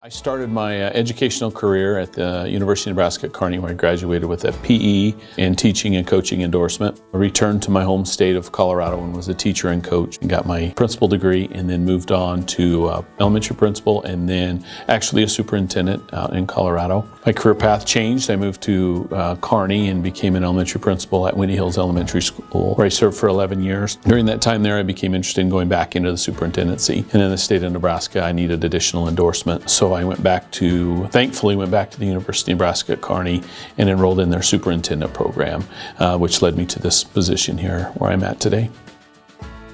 I started my educational career at the University of Nebraska at Kearney, where I graduated with a PE and teaching and coaching endorsement. I returned to my home state of Colorado and was a teacher and coach and got my principal degree, and then moved on to elementary principal and then actually a superintendent out in Colorado. My career path changed. I moved to Kearney and became an elementary principal at Windy Hills Elementary School, where I served for 11 years. During that time there, I became interested in going back into the superintendency. And in the state of Nebraska, I needed additional endorsement. So I thankfully went back to the University of Nebraska at Kearney and enrolled in their superintendent program, which led me to this position here where I'm at today.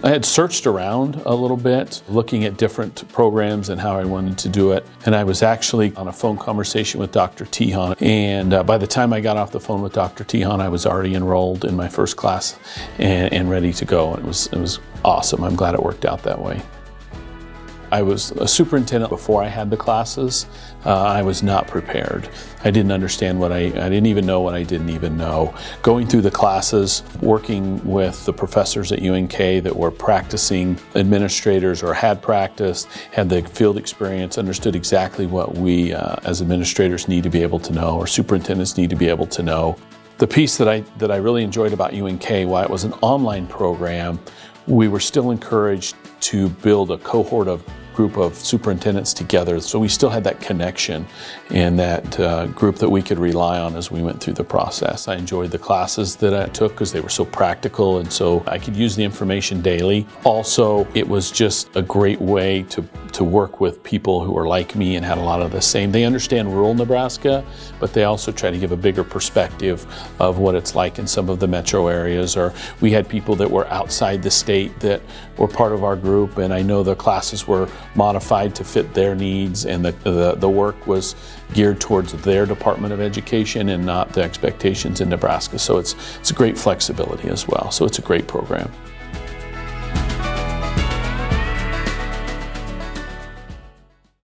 I had searched around a little bit, looking at different programs and how I wanted to do it. And I was actually on a phone conversation with Dr. Tehan. And by the time I got off the phone with Dr. Tehan, I was already enrolled in my first class and ready to go. And it was awesome. I'm glad it worked out that way. I was a superintendent before I had the classes. I was not prepared. I didn't understand I didn't even know what I didn't even know. Going through the classes, working with the professors at UNK that were practicing administrators or had practiced, had the field experience, understood exactly what we as administrators need to be able to know, or superintendents need to be able to know. The piece that I really enjoyed about UNK, while it was an online program, we were still encouraged to build a cohort of group of superintendents together. So we still had that connection and that group that we could rely on as we went through the process. I enjoyed the classes that I took because they were so practical, and so I could use the information daily. Also, it was just a great way to work with people who are like me and had a lot of the same. They understand rural Nebraska, but they also try to give a bigger perspective of what it's like in some of the metro areas. Or we had people that were outside the state that were part of our group, and I know the classes were modified to fit their needs, and the work was geared towards their Department of Education and not the expectations in Nebraska. So it's a great flexibility as well. So it's a great program.